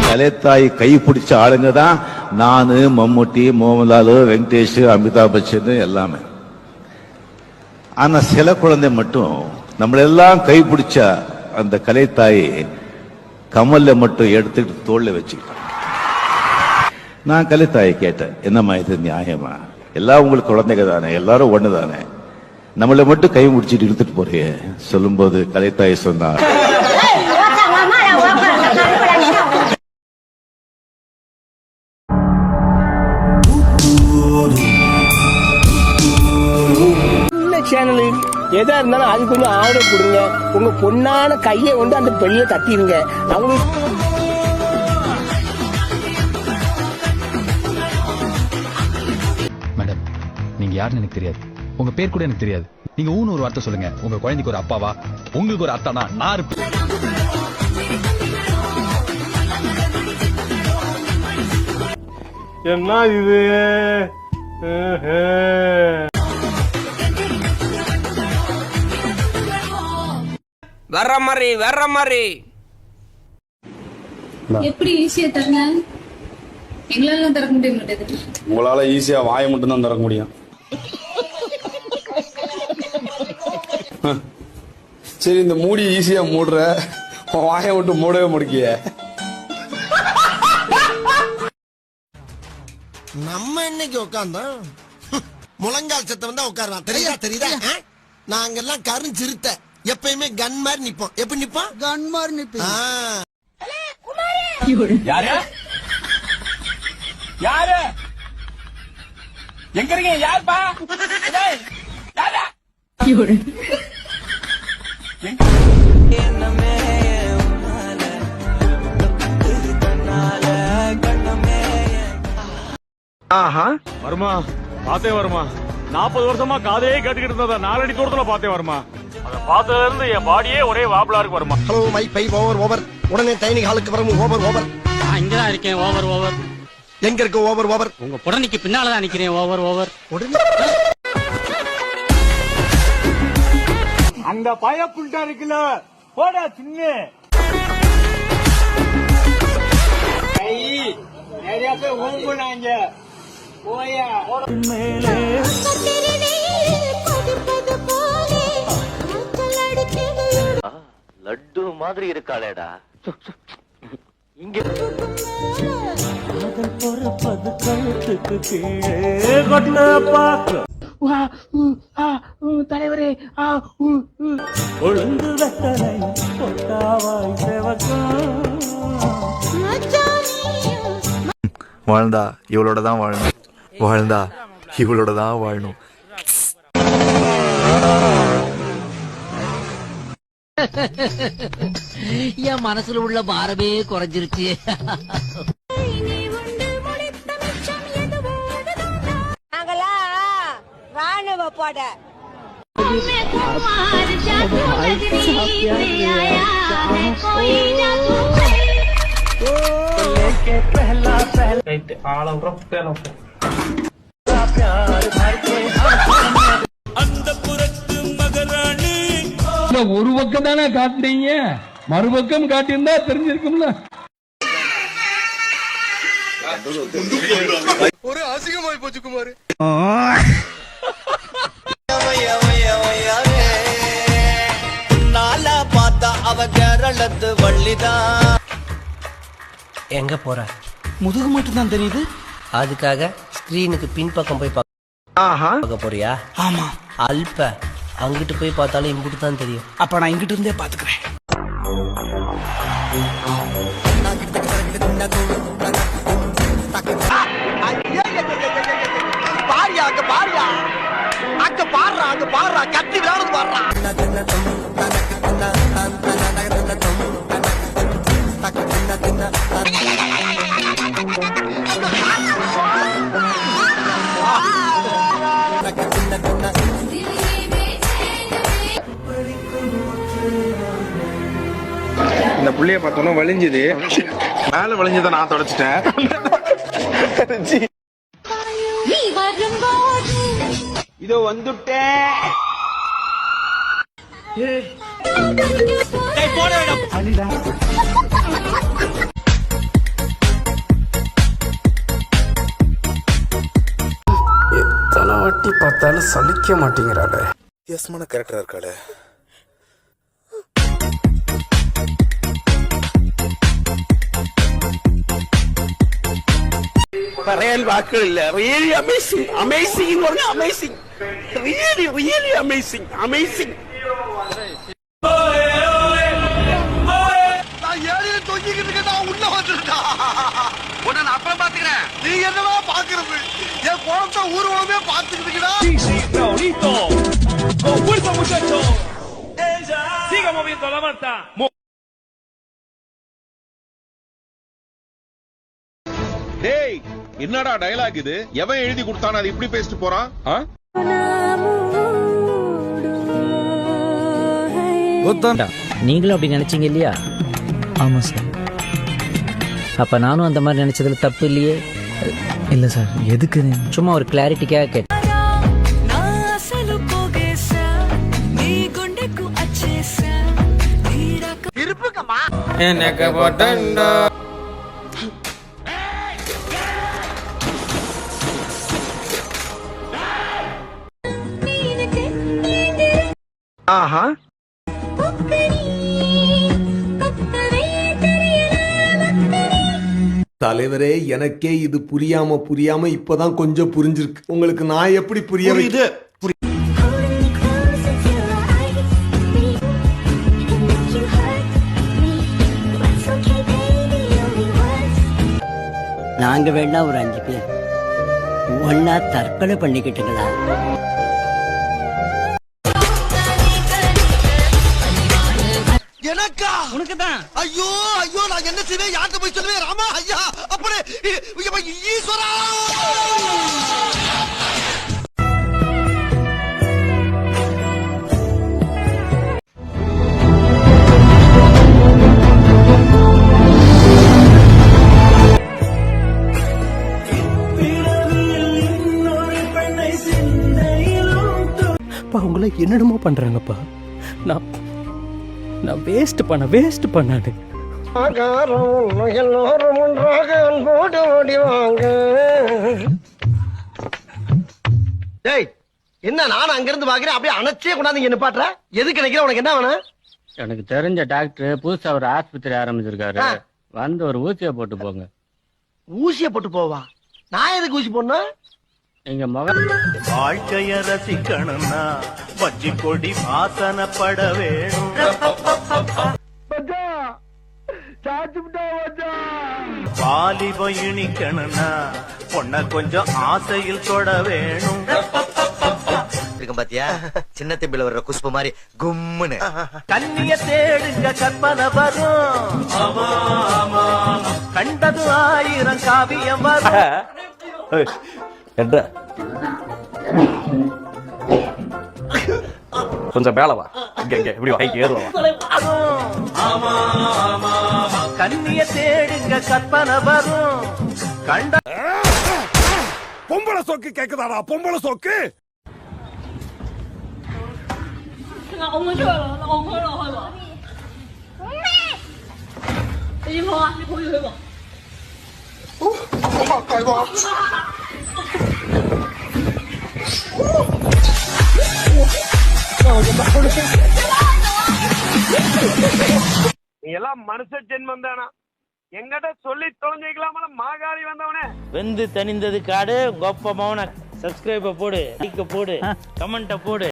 கலைத்தாய் கை பிடிச்ச ஆளுங்க தான் நானு, மம்முட்டி, மோகன்லால், வெங்கடேஷ், அமிதாப் பச்சன் எல்லாமே. ஆனா சில குழந்தை மட்டும் நம்மளெல்லாம் கை பிடிச்ச அந்த கலைத்தாய் கமல்ல மட்டும் எடுத்துட்டு தோல்ல வச்சுக்கிட்டான். நான் கலைத்தாயை கேட்டேன், என்னம்மா இது நியாயமா? எல்லாம் உங்களுக்கு குழந்தைங்க தானே, எல்லாரும் ஒண்ணுதானே, நம்மளை மட்டும் கை முடிச்சுட்டு இழுத்துட்டு போறிய சொல்லும்போது கலைத்தாய் சொன்னார், சேனல் எதா இருந்தாலும் அது கொஞ்சம் ஆர்டர் கொடுங்க. உங்க பொண்ணான கையை வந்து அந்த பெண்ணிய தட்டிடுங்க. அவங்களுக்கு மேடம், நீங்க யாருன்னு எனக்கு தெரியாது, உங்க பேர் கூட எனக்கு தெரியாது. நீங்க ஊன்னு ஒரு வார்த்தை சொல்லுங்க, உங்க குழந்தைக்கு ஒரு அப்பாவா, உங்களுக்கு ஒரு அத்தானா நான் இருப்பேன். என்ன இது? வர்ற மாதிரி எப்படி ஈஸியா தரங்க? எங்களால திறக்க முடிய மாட்டேங்குது. உங்களால ஈஸியா வாயை மட்டும் தான் திறக்க முடியும். சரி, இந்த மூடி ஈஸியா மூடுற, வாயை விட்டு மூடவே முடிக்கிய. நம்ம இன்னைக்கு உட்கார்ந்தோம், முழங்கால் சத்தம் வந்தா உட்காருவான். தெரியுதா? நாங்கெல்லாம் கருஞ்சிருத்த எப்பயுமே கன் மாதிரி நிப்போம். எப்படி நிப்போம்? கன் மாதிரி நிப்போம். யாரு யாரு எங்க இருக்கீங்க? யாருப்பா? வருமா பாத்தே வருமா? 40 வருஷமா காதே கேட்டுக்கிட்டு இருந்ததா 4 அடி தூரத்துல பாத்தே வருமா? அத பார்த்ததுல இருந்து என் பாடியே ஒரே வாப்லா இருக்கு வருமா. ஹலோ மை பை ஓவர். உடனே டைனிங் ஹாலுக்கு வரணும். ஓவர். இங்கதான் இருக்கேன். ஓவர். எங்க இருக்கு ஓவர்? உங்க புடனைக்கு பின்னாலதான் நிக்கிறேன். ஓவர். உடனே அந்த பய புல்டா இருக்குல்ல, போடா சின்ன கை நிறைய பேர் ஓம்புனாங்க. போயா மேலே லட்டு மாதிரி இருக்காளேடா. இங்க பொறுப்பது கழுத்துக்கு கீழே கொட்டப்பா. தலைவரே, ஒழுங்கு வெத்தனை கொட்டாவாய் சேவக்கம். வாழ்ந்தா இவளோட தான் வாழணும், வாழ்ந்தா இவளோட தான் வாழணும். என் மனசுல உள்ள பாரமே குறைஞ்சிருச்சு. நாங்களா ராணுவ போட ஒரு பக்கம் தானே காட்டுறீங்க, மறுபக்கம் காட்டியிருந்தா தெரிஞ்சிருக்கும்ல. ஒரு அசிங்கமாய் போச்சு குமார். நாளா பார்த்தா அவ கேரளத்து வள்ளிதான். எங்க போற? முதுகு மட்டும் தான் தெரியுது. அதுக்காக ஸ்கிரீனுக்கு பின்பக்கம் போய் பார்க்க போறியா? ஆமா. அல்ப அங்கிட்டு போய் பார்த்தாலும் இங்கிட்டு தான் தெரியும். அப்ப நான் இங்கிட்டு இருந்தே பாத்துக்கிறேன். அங்க பாடுறா கத்தி விளையாடுறது பாடுறா. இந்த புள்ளைய பார்த்தோன்னா வலிஞ்சுது, மேல வலிஞ்சதை நான் தொடச்சிட்டேன். இதோ வந்துட்டேன். எத்தனை வாட்டி பார்த்தாலும் சலிக்க மாட்டேங்கிறாளே. வித்தியாசமான கேரக்டரா இருக்காளே. പറയാൻ വാക്കുകളില്ല. റിയലി അമേസിംഗ്, അമേസിംഗ് എന്ന് പറഞ്ഞാൽ amazing, really really amazing, amazing. அப்புறம் பாத்துக்கிறேன். நீ என்னவா பாக்குறது? என் குழந்தை ஊர்வலமே பாத்துக்கிட்டு டேய், என்னடா டயலாக் இது? எவன் எழுதி கொடுத்தானே அது இப்படி பேசிட்டு போறான்? நீங்களும் அப்படி நினைச்சீங்க இல்லையா? ஆமா சார். அப்ப நானும் அந்த மாதிரி நினைச்சதுல தப்பு இல்லையே? இல்ல சார். எதுக்கு? சும்மா ஒரு கிளாரிட்டிக்காக கேட்டேன். எனக்கு போட்டா ஆஹா. தலைவரே, எனக்கே இது புரியாம இப்பதான் கொஞ்சம் புரிஞ்சிருக்கு. உங்களுக்கு நான் எப்படி புரிய வைது? நாங்க வேணா ஒரு 5 பேர் ஒன்னா தற்கொலை பண்ணிக்கிட்டுங்களா? எனக்கா? உனக்குதான். ஐயோ ஐயோ, நான் என்ன செய்வேன்? யார்கிட்ட போய் சொல்லுவேன்? ராமா ஐயா, அப்படி ஈஸ்வரா. அவங்கள என்னென்னமோ பண்றாங்கப்பா. நான் வேஸ்ட் பண்ணாடு. எல்லோரும் ஒன்றாக அன்போடு ஓடி வாங்க. டேய், என்ன நான் அங்கிருந்து பாக்குறேன், அப்படியே அணைச்சே கொண்டாந்து என்ன பாட்டுற? எதுக்கு நினைக்கிற? உனக்கு என்ன வேணும்? எனக்கு தெரிஞ்ச டாக்டர் புதுசா ஒரு ஆஸ்பத்திரி ஆரம்பிச்சிருக்காரு. வந்து ஒரு ஊசியை போட்டு போங்க. ஊசியை போட்டு போவா? நான் எதுக்கு ஊசி போடணும்? எங்க மகன் வாழ்க்கைய ரசிக்கணும்னா வச்சி கொடி வாசனப்பட வேணும். வாலிப இனிக்கணும்னா பொண்ண கொஞ்சம் ஆசையில் தொட வேணும். இருக்கும் பாத்தியா? சின்ன தம்பில வர்ற குஷ்பு மாதிரி கும்முன்னு. கண்ணிய தேடுங்க கற்பனை வரும். கண்டது 1000 காவியம் வரும். கொஞ்சம் மேல வா. இப்படி ஏறுவா. கண்ணிய தேடுங்க கற்பனை வரும். கண்ட பொம்பளை சொக்கு கேக்குதாடா? பொம்பளை சொக்கு. நீ எல்லாம் மனுஷ ஜென்மம் தானா? எங்கிட்ட சொல்லி தொலைஞ்சிக்கலாமல மாகாளி வந்தவனே. வெந்து தனிந்தது காடு. கொப்ப மௌன. சப்ஸ்கிரைப போடு, லைக் போடு, கமெண்ட போடு.